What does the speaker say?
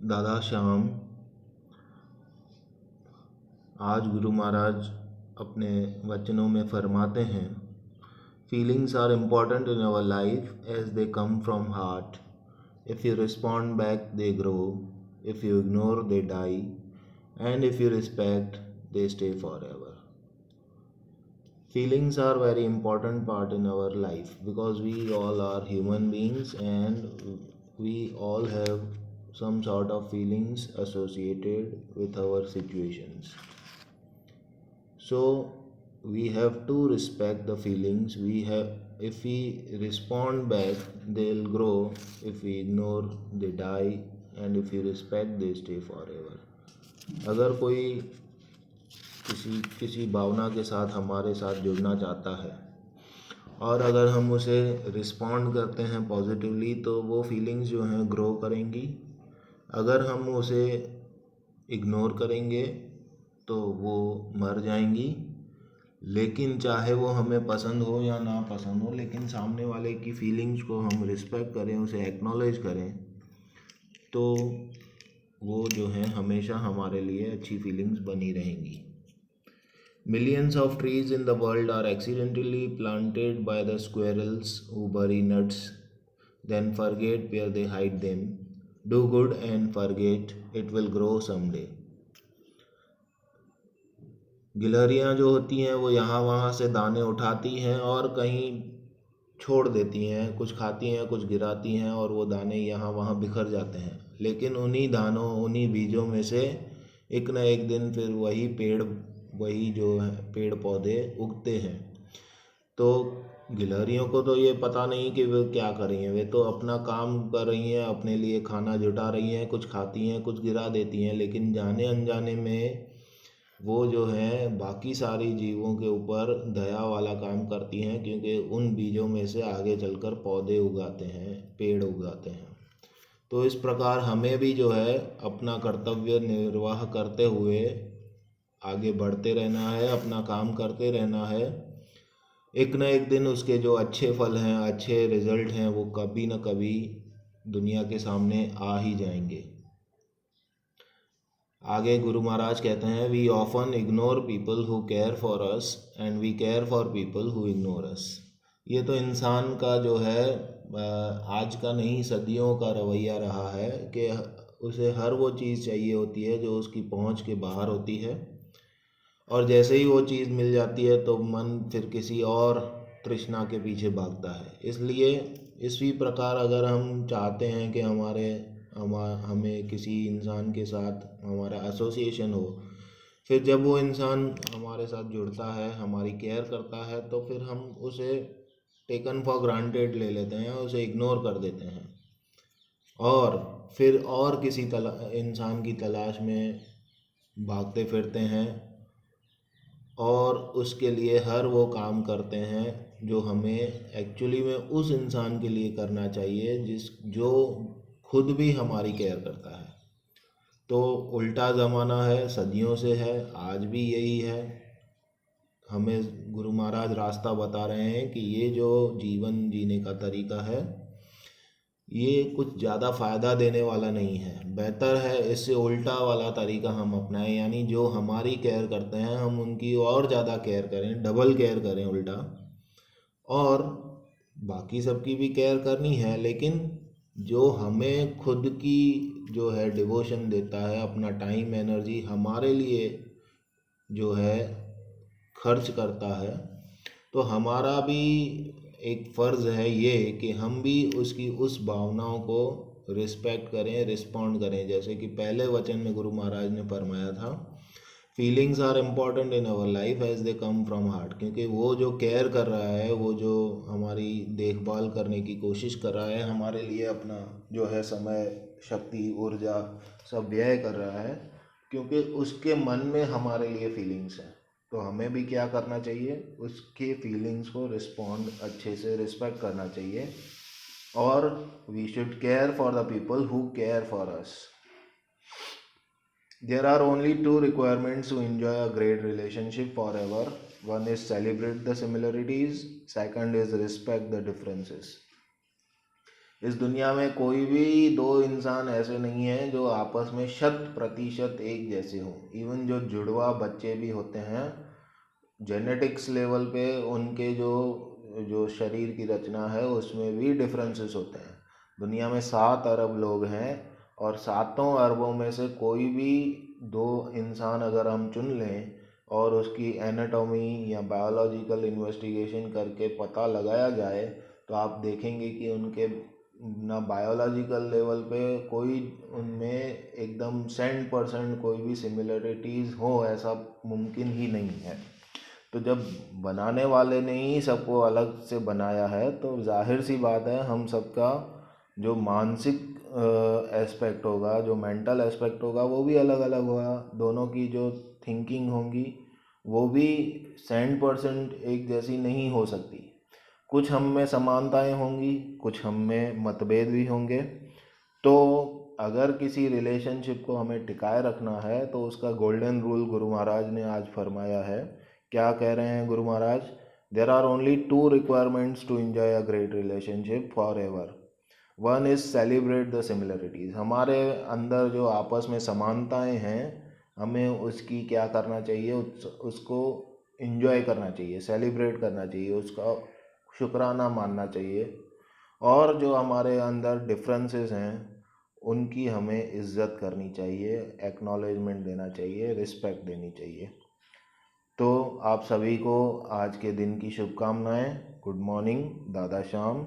दादा श्याम। आज गुरु महाराज अपने वचनों में फरमाते हैं, feelings are important in our life as they come from heart. If you respond back they grow, if you ignore they die, and if you respect they stay forever. Feelings are very important part in our life because we all are human beings and we all have some sort of feelings associated with our situations. So we have to respect the feelings we have. If we respond back, they'll grow. If we ignore, they die. And if you respect, they stay forever. अगर कोई किसी भावना के साथ हमारे साथ जुड़ना चाहता है और अगर हम उसे रिस्पॉन्ड करते हैं पॉजिटिवली, तो वो फीलिंग्स जो हैं ग्रो करेंगी। अगर हम उसे इग्नोर करेंगे तो वो मर जाएंगी। लेकिन चाहे वो हमें पसंद हो या ना पसंद हो, लेकिन सामने वाले की फीलिंग्स को हम रिस्पेक्ट करें, उसे एक्नॉलेज करें, तो वो जो है हमेशा हमारे लिए अच्छी फीलिंग्स बनी रहेंगी। Millions of trees in the world are accidentally planted by the squirrels who bury nuts, then forget where they hide them. Do good and forget, it will grow someday. गिलहरियाँ जो होती हैं वो यहाँ वहाँ से दाने उठाती हैं और कहीं छोड़ देती हैं, कुछ खाती हैं, कुछ गिराती हैं और वो दाने यहाँ वहाँ बिखर जाते हैं। लेकिन उन्हीं दानों, उन्हीं बीजों में से एक न एक दिन फिर वही जो है पेड़ पौधे उगते हैं। तो गिलहरियों को तो ये पता नहीं कि वे क्या कर रही हैं, वे तो अपना काम कर रही हैं, अपने लिए खाना जुटा रही हैं, कुछ खाती हैं, कुछ गिरा देती हैं, लेकिन जाने अनजाने में वो जो है बाकी सारी जीवों के ऊपर दया वाला काम करती हैं, क्योंकि उन बीजों में से आगे चलकर पौधे उगाते हैं, पेड़ उगाते हैं। तो इस प्रकार हमें भी जो है अपना कर्तव्य निर्वाह करते हुए आगे बढ़ते रहना है, अपना काम करते रहना है। एक न एक दिन उसके जो अच्छे फल हैं, अच्छे रिजल्ट हैं, वो कभी न कभी दुनिया के सामने आ ही जाएंगे। आगे गुरु महाराज कहते हैं, we often ignore people who care for us and we care for people who ignore us. ये तो इंसान का जो है आज का नहीं, सदियों का रवैया रहा है कि उसे हर वो चीज़ चाहिए होती है जो उसकी पहुंच के बाहर होती है, और जैसे ही वो चीज़ मिल जाती है तो मन फिर किसी और तृष्णा के पीछे भागता है। इसलिए इसी प्रकार अगर हम चाहते हैं कि हमें किसी इंसान के साथ हमारा एसोसिएशन हो, फिर जब वो इंसान हमारे साथ जुड़ता है, हमारी केयर करता है, तो फिर हम उसे टेकन फॉर ग्रांटेड ले लेते हैं, उसे इग्नोर कर देते हैं और फिर और किसी इंसान की तलाश में भागते फिरते हैं और उसके लिए हर वो काम करते हैं जो हमें एक्चुअली में उस इंसान के लिए करना चाहिए जो खुद भी हमारी केयर करता है। तो उल्टा ज़माना है, सदियों से है, आज भी यही है। हमें गुरु महाराज रास्ता बता रहे हैं कि ये जो जीवन जीने का तरीका है, ये कुछ ज़्यादा फ़ायदा देने वाला नहीं है। बेहतर है इससे उल्टा वाला तरीका हम अपनाएं, यानी जो हमारी केयर करते हैं हम उनकी और ज़्यादा केयर करें, डबल केयर करें उल्टा। और बाकी सबकी भी केयर करनी है, लेकिन जो हमें खुद की जो है डिवोशन देता है, अपना टाइम एनर्जी हमारे लिए जो है खर्च करता है, तो हमारा भी एक फ़र्ज़ है ये कि हम भी उसकी उस भावनाओं को रिस्पेक्ट करें, रिस्पॉन्ड करें। जैसे कि पहले वचन में गुरु महाराज ने फरमाया था, feelings are important in our life as they come from heart. क्योंकि वो जो केयर कर रहा है, वो जो हमारी देखभाल करने की कोशिश कर रहा है, हमारे लिए अपना जो है समय, शक्ति, ऊर्जा सब व्यय कर रहा है, क्योंकि उसके मन में हमारे लिए फीलिंग्स हैं। तो हमें भी क्या करना चाहिए, उसके फीलिंग्स को रिस्पॉन्ड अच्छे से रिस्पेक्ट करना चाहिए, और we should care for the people who care for us. There are only two requirements to enjoy a great relationship forever. One is celebrate the similarities, second is respect the differences. इस दुनिया में कोई भी दो इंसान ऐसे नहीं हैं जो आपस में 100% एक जैसे हों। इवन जो जुड़वा बच्चे भी होते हैं, जेनेटिक्स लेवल पे उनके जो जो शरीर की रचना है उसमें भी डिफरेंसेस होते हैं। दुनिया में 7 अरब लोग हैं और 7 अरबों में से कोई भी दो इंसान अगर हम चुन लें और उसकी एनाटॉमी या बायोलॉजिकल इन्वेस्टिगेशन करके पता लगाया जाए, तो आप देखेंगे कि उनके ना बायोलॉजिकल लेवल पे कोई उनमें एकदम 100% कोई भी सिमिलरिटीज़ हो, ऐसा मुमकिन ही नहीं है। तो जब बनाने वाले ने ही सबको अलग से बनाया है, तो जाहिर सी बात है हम सबका जो मानसिक एस्पेक्ट होगा, जो मेंटल एस्पेक्ट होगा, वो भी अलग अलग होगा। दोनों की जो थिंकिंग होंगी वो भी 100% एक जैसी नहीं हो सकती। कुछ हम में समानताएं होंगी, कुछ हम में मतभेद भी होंगे। तो अगर किसी रिलेशनशिप को हमें टिकाए रखना है तो उसका गोल्डन रूल गुरु महाराज ने आज फरमाया है। क्या कह रहे हैं गुरु महाराज? There are only 2 requirements to enjoy a great relationship for ever. One is celebrate the similarities. हमारे अंदर जो आपस में समानताएं हैं, हमें उसकी क्या करना चाहिए? उसको इंजॉय करना चाहिए, सेलिब्रेट करना चाहिए, उसका शुक्राना मानना चाहिए। और जो हमारे अंदर डिफरेंसेस हैं उनकी हमें इज्जत करनी चाहिए, एक्नॉलेजमेंट देना चाहिए, रिस्पेक्ट देनी चाहिए। तो आप सभी को आज के दिन की शुभकामनाएं। गुड मॉर्निंग दादा श्याम।